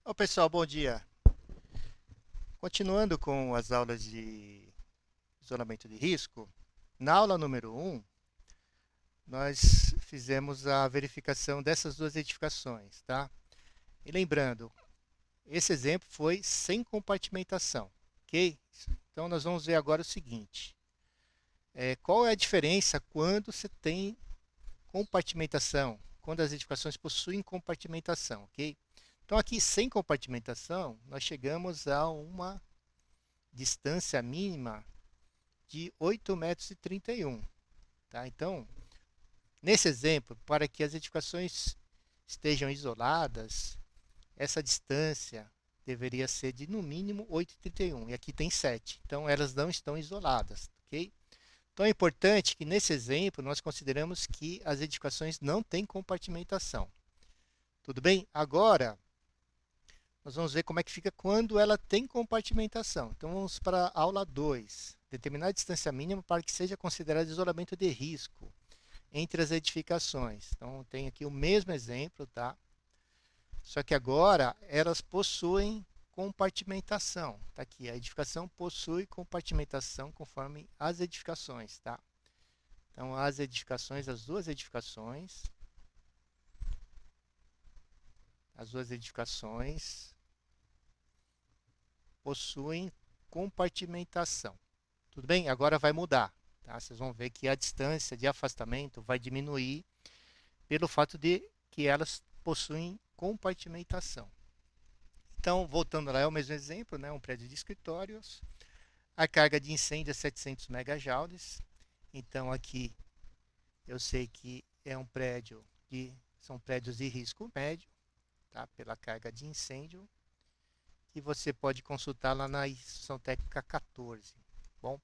Ô pessoal, bom dia. Continuando com as aulas de isolamento de risco, na aula número um, nós fizemos a verificação dessas duas edificações, tá? E lembrando, esse exemplo foi sem compartimentação, ok? Então nós vamos ver agora o seguinte: qual é a diferença quando você tem compartimentação, quando as edificações possuem compartimentação, ok? Então aqui sem compartimentação, nós chegamos a uma distância mínima de 8,31 metros. Tá? Então, nesse exemplo, para que as edificações estejam isoladas, essa distância deveria ser de no mínimo 8,31. E aqui tem 7. Então, elas não estão isoladas. Ok? Então, é importante que nesse exemplo nós consideramos que as edificações não têm compartimentação. Tudo bem? Agora, nós vamos ver como é que fica quando ela tem compartimentação. Então, vamos para a aula 2. Determinar a distância mínima para que seja considerado isolamento de risco entre as edificações. Então, tem aqui o mesmo exemplo, tá? Só que agora elas possuem compartimentação. Tá aqui, a edificação possui compartimentação conforme as edificações, tá? Então, as edificações, as duas edificações possuem compartimentação. Tudo bem? Agora vai mudar. Tá? Vocês vão ver que a distância de afastamento vai diminuir pelo fato de que elas possuem compartimentação. Então, voltando lá, é o mesmo exemplo, né? Um prédio de escritórios. A carga de incêndio é 700 megajoules. Então, aqui eu sei que é um prédio são prédios de risco médio, tá? Pela carga de incêndio. E você pode consultar lá na instrução técnica 14. Bom,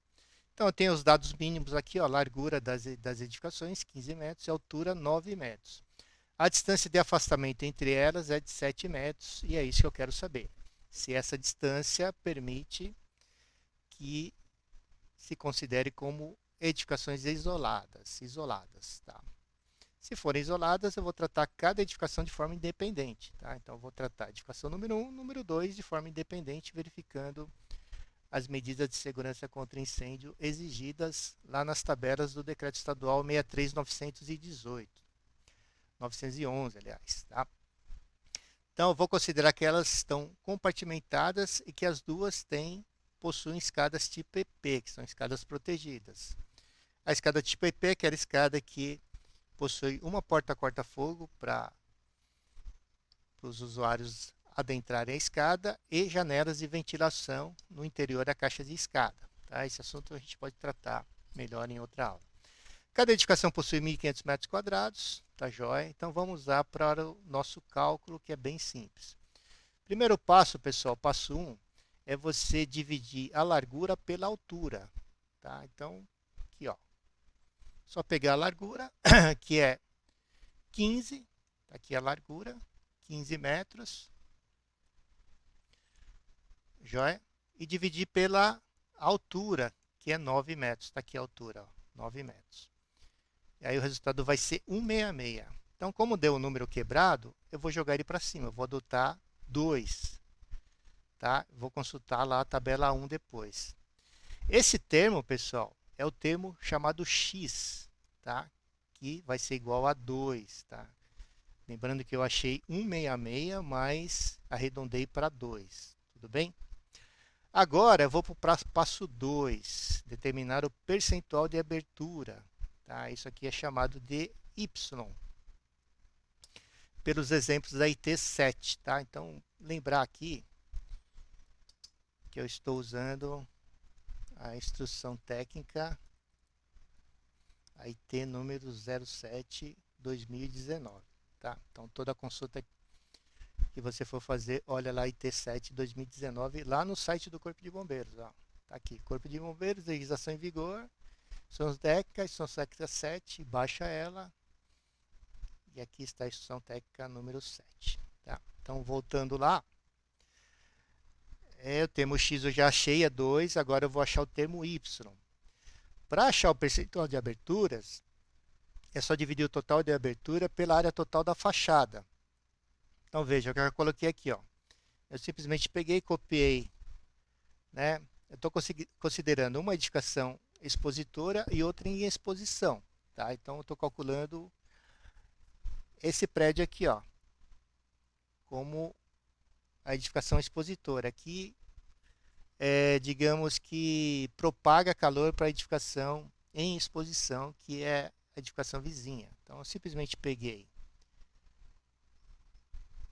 então eu tenho os dados mínimos aqui, ó, largura das edificações 15 metros e altura 9 metros. A distância de afastamento entre elas é de 7 metros e é isso que eu quero saber. Se essa distância permite que se considere como edificações isoladas, tá? Se forem isoladas, eu vou tratar cada edificação de forma independente, tá? Então eu vou tratar a edificação número 1, número 2 de forma independente, verificando as medidas de segurança contra incêndio exigidas lá nas tabelas do Decreto Estadual 63918, 911, aliás, tá? Então, eu vou considerar que elas estão compartimentadas e que as duas possuem escadas tipo EP, que são escadas protegidas. A escada tipo EP é aquela escada que possui uma porta corta-fogo para os usuários adentrarem a escada e janelas de ventilação no interior da caixa de escada. Tá? Esse assunto a gente pode tratar melhor em outra aula. Cada edificação possui 1.500 metros quadrados, tá joia? Então vamos lá para o nosso cálculo, que é bem simples. Primeiro passo, pessoal, passo 1, é você dividir a largura pela altura. Tá? Então, aqui, ó. Só pegar a largura, que é 15, tá aqui a largura, 15 metros, joia? E dividir pela altura, que é 9 metros. Está aqui a altura, ó, 9 metros. E aí o resultado vai ser 166. Então, como deu o número quebrado, eu vou jogar ele para cima. Eu vou adotar 2. Tá? Vou consultar lá a tabela 1 depois. Esse termo, pessoal, é o termo chamado x, tá? Que vai ser igual a 2. Tá? Lembrando que eu achei 166, mas arredondei para 2. Tudo bem? Agora eu vou para o passo 2, determinar o percentual de abertura. Tá? Isso aqui é chamado de Y, pelos exemplos da IT7. Tá? Então, lembrar aqui que eu estou usando a instrução técnica IT número 07/2019. Tá? Então, toda consulta que você for fazer, olha lá IT7 2019, lá no site do Corpo de Bombeiros. Ó. Tá aqui, Corpo de Bombeiros, legislação em vigor, instrução técnica 7, baixa ela. E aqui está a instrução técnica número 7. Tá? Então, voltando lá, o termo X eu já achei, é 2, agora eu vou achar o termo Y. Para achar o percentual de aberturas, é só dividir o total de abertura pela área total da fachada. Então, veja, o que eu coloquei aqui, ó. Eu simplesmente peguei e copiei, né? Eu estou considerando uma edificação expositora e outra em exposição, tá? Então eu estou calculando esse prédio aqui, ó, como a edificação expositora. Aqui, digamos que propaga calor para a edificação em exposição, que é a edificação vizinha. Então eu simplesmente peguei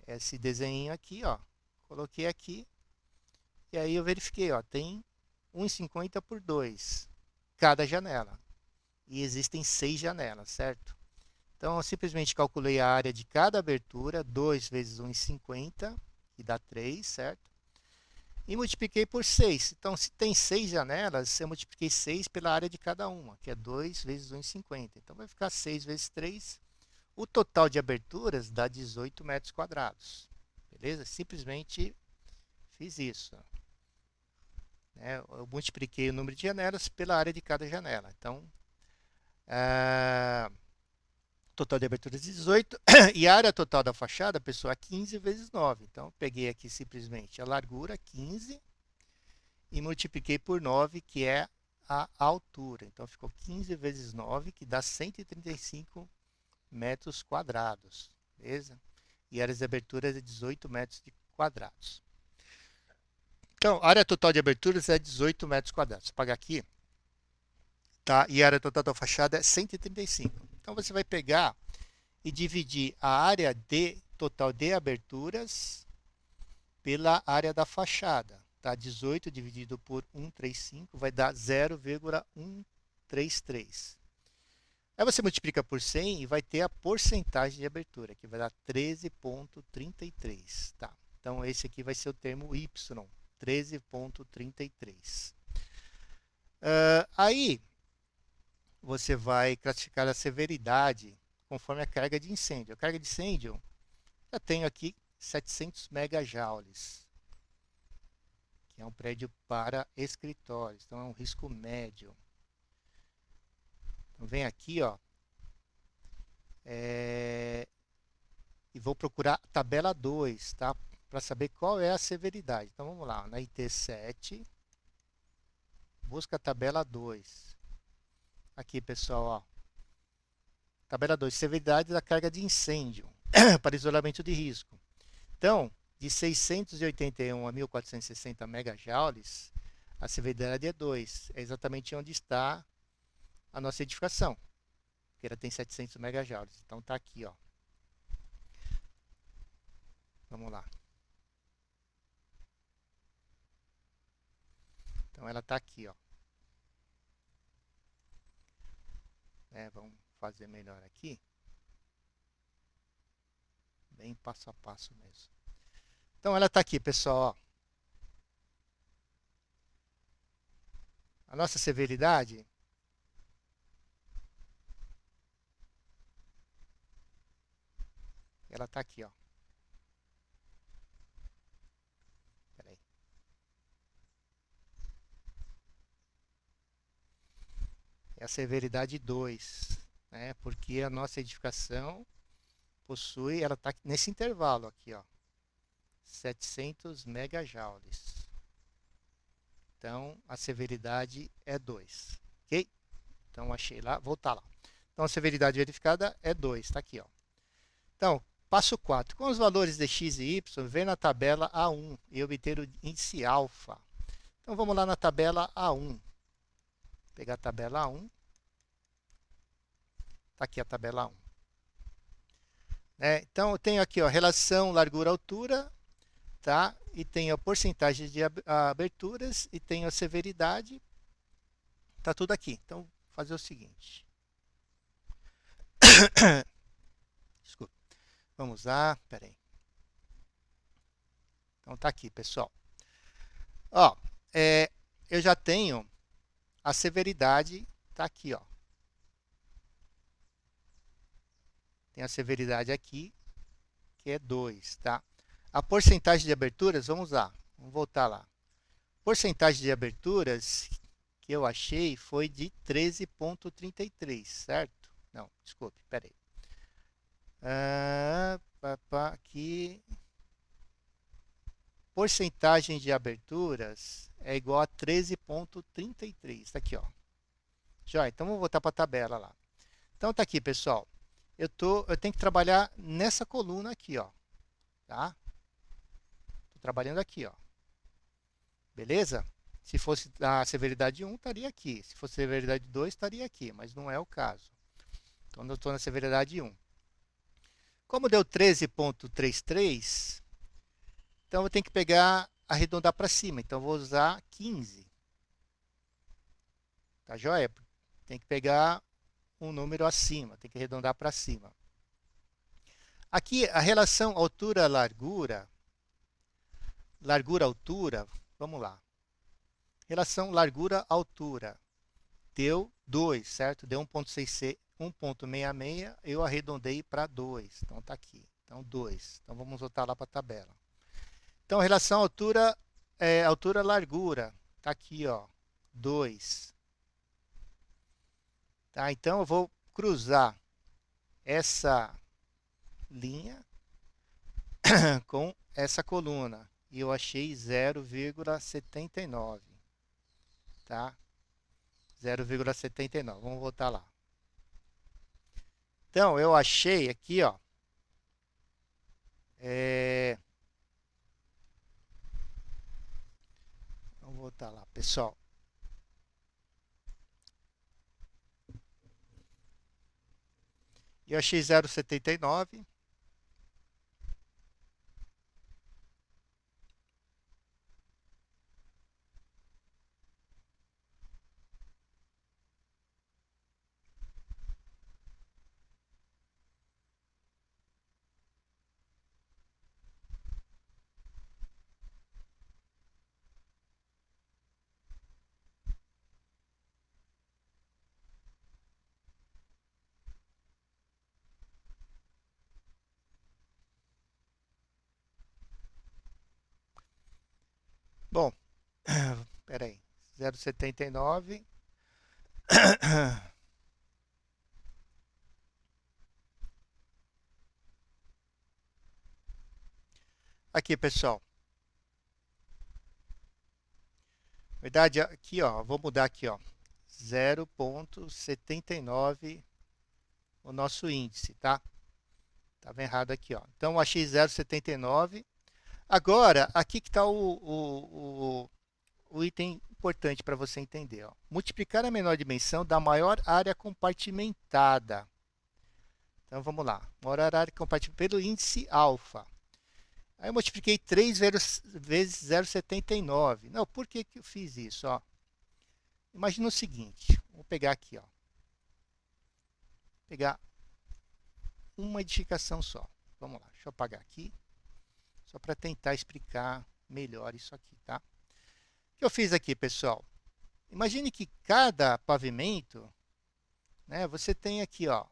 esse desenho aqui, ó, coloquei aqui e aí eu verifiquei, ó, tem 1,50 por 2 cada janela. E existem 6 janelas, certo? Então eu simplesmente calculei a área de cada abertura, 2 vezes 1,50, que dá 3, certo? E multipliquei por 6. Então, se tem 6 janelas, eu multipliquei 6 pela área de cada uma, que é 2 vezes 1,50. Então, vai ficar 6 vezes 3. O total de aberturas dá 18 metros quadrados. Beleza? Simplesmente fiz isso. Eu multipliquei o número de janelas pela área de cada janela. Então, total de aberturas 18. E a área total da fachada, pessoal, é 15 vezes 9. Então, eu peguei aqui simplesmente a largura, 15, e multipliquei por 9, que é a altura. Então, ficou 15 vezes 9, que dá 135 metros quadrados. Beleza? E a área de aberturas é 18 metros quadrados. Então, a área total de aberturas é 18 metros quadrados. Vou pagar aqui. Tá? E a área total da fachada é 135. Então, você vai pegar e dividir a área total de aberturas pela área da fachada. Tá? 18 dividido por 135 vai dar 0,133. Aí você multiplica por 100 e vai ter a porcentagem de abertura, que vai dar 13,33. Tá? Então, esse aqui vai ser o termo Y, 13,33. Aí, você vai classificar a severidade conforme a carga de incêndio. A carga de incêndio, eu tenho aqui 700 megajoules, que é um prédio para escritórios, então é um risco médio. Então, vem aqui, ó, e vou procurar a tabela 2, tá? Para saber qual é a severidade. Então, vamos lá, na IT7, busca a tabela 2. Aqui, pessoal, ó. Tabela 2, severidade da carga de incêndio para isolamento de risco. Então, de 681 a 1460 megajoules, a severidade é 2. É exatamente onde está a nossa edificação, que ela tem 700 megajoules. Então, está aqui, ó. Vamos lá. Então, ela está aqui, ó. Vamos fazer melhor aqui. Bem passo a passo mesmo. Então, ela está aqui, pessoal, ó. A nossa severidade ela está aqui, ó. Peraí. É a severidade 2, né? Porque a nossa edificação possui, ela está nesse intervalo aqui, ó. 700 megajoules. Então, a severidade é 2, ok? Então, achei lá, voltar lá. Então, a severidade verificada é 2, está aqui, ó. Então, passo 4. Com os valores de x e y, vem na tabela A1 e obter o índice alfa. Então, vamos lá na tabela A1. Vou pegar a tabela A1. Está aqui a tabela A1. Então, eu tenho aqui, ó, relação largura-altura, tá? E tenho a porcentagem de aberturas e tenho a severidade. Tá tudo aqui. Então, vou fazer o seguinte. Desculpa. Vamos lá, peraí. Então, tá aqui, pessoal. Ó, eu já tenho a severidade, tá aqui, ó. Tem a severidade aqui, que é 2, tá? A porcentagem de aberturas, vamos lá. Vamos voltar lá. Porcentagem de aberturas que eu achei foi de 13,33, certo? Não, desculpe, peraí. Aqui. porcentagem de aberturas é igual a 13,33. Está aqui, ó. Já, então vamos voltar para a tabela lá. Então tá aqui, pessoal. Eu tenho que trabalhar nessa coluna aqui, ó. Tá? Estou trabalhando aqui, ó. Beleza? Se fosse a severidade 1, estaria aqui. Se fosse a severidade 2, estaria aqui. Mas não é o caso. Então eu estou na severidade 1. Como deu 13,33, então eu tenho que pegar, arredondar para cima. Então eu vou usar 15. Tá joia? Tem que pegar um número acima, tem que arredondar para cima. Aqui a relação altura-largura, largura-altura, vamos lá. Relação largura-altura, deu 2, certo? Deu 1,66, eu arredondei para 2, então está aqui. Então 2, então vamos voltar lá para a tabela. Então relação altura-largura, está aqui, ó, 2. Tá, então eu vou cruzar essa linha com essa coluna e eu achei 0,79, tá? 0,79. Vamos voltar lá. Então eu achei aqui, ó, vamos voltar lá, pessoal. Eu achei 0,79. Bom, espera aí. 0,79. Aqui, pessoal. Verdade, aqui, ó, vou mudar aqui, ó. 0,79 o nosso índice, tá? Estava errado aqui, ó. Então, eu achei 0,79. Agora, aqui que está o item importante para você entender, ó. Multiplicar a menor dimensão da maior área compartimentada. Então, vamos lá. Maior área compartimentada pelo índice alfa. Aí eu multipliquei 3 vezes 0,79. Não, por que eu fiz isso? Ó? Imagina o seguinte, vou pegar aqui, ó. Pegar uma edificação só. Vamos lá, deixa eu apagar aqui, só para tentar explicar melhor isso aqui, tá? O que eu fiz aqui, pessoal? Imagine que cada pavimento, né, você tem aqui, ó.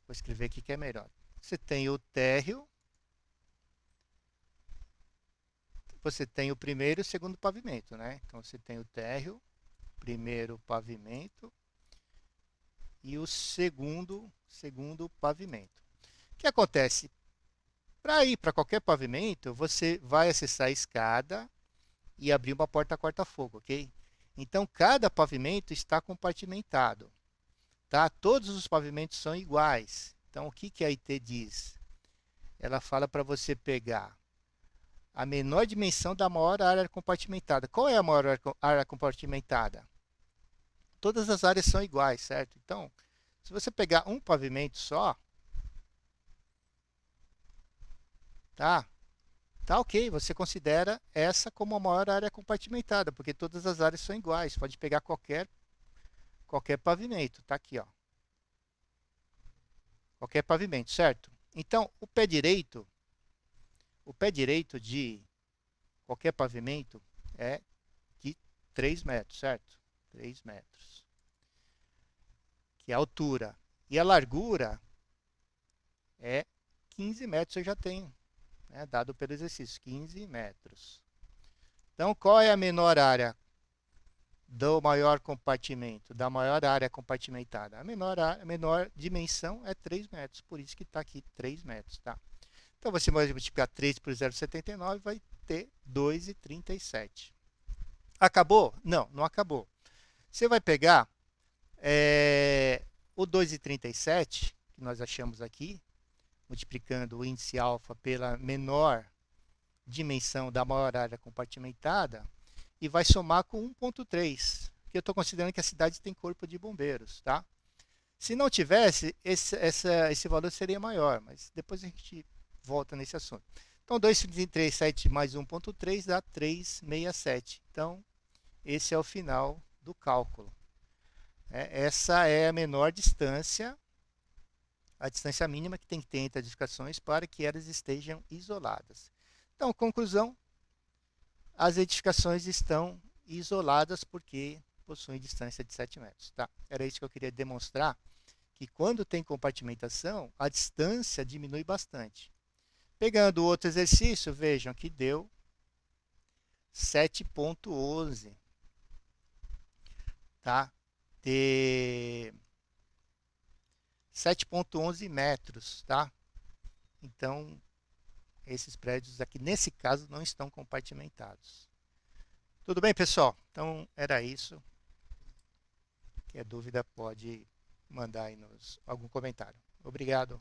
Vou escrever aqui que é melhor. Você tem o térreo, você tem o primeiro e o segundo pavimento, né? Então você tem o térreo, primeiro pavimento e o segundo pavimento. O que acontece? Para ir para qualquer pavimento, você vai acessar a escada e abrir uma porta corta-fogo, ok? Então cada pavimento está compartimentado, tá? Todos os pavimentos são iguais. Então, o que a IT diz? Ela fala para você pegar a menor dimensão da maior área compartimentada. Qual é a maior área compartimentada? Todas as áreas são iguais, certo? Então, se você pegar um pavimento só, tá ok, você considera essa como a maior área compartimentada, porque todas as áreas são iguais. Pode pegar qualquer pavimento, tá aqui, ó. Qualquer pavimento, certo? Então, o pé direito de qualquer pavimento é de 3 metros, certo? 3 metros. Que é a altura. E a largura é 15 metros, eu já tenho, né, dado pelo exercício, 15 metros. Então, qual é a menor área do maior compartimento, da maior área compartimentada? A menor dimensão é 3 metros, por isso que está aqui 3 metros, tá? Então, você vai multiplicar 3 por 0,79, vai ter 2,37. Acabou? Não, não acabou. Você vai pegar o 2,37, que nós achamos aqui, multiplicando o índice alfa pela menor dimensão da maior área compartimentada, e vai somar com 1,3, que eu estou considerando que a cidade tem corpo de bombeiros, tá? Se não tivesse, esse valor seria maior, mas depois a gente volta nesse assunto. Então, 2,37 mais 1,3 dá 3,67. Então, esse é o final do cálculo. Essa é a menor distância, a distância mínima que tem que ter entre as edificações para que elas estejam isoladas. Então, conclusão, as edificações estão isoladas porque possuem distância de 7 metros. Tá? Era isso que eu queria demonstrar, que quando tem compartimentação, a distância diminui bastante. Pegando outro exercício, vejam que deu 7,11. Tá? De 7,11 metros. Tá? Então, esses prédios aqui, nesse caso, não estão compartimentados. Tudo bem, pessoal? Então, era isso. Qualquer dúvida pode mandar aí algum comentário. Obrigado.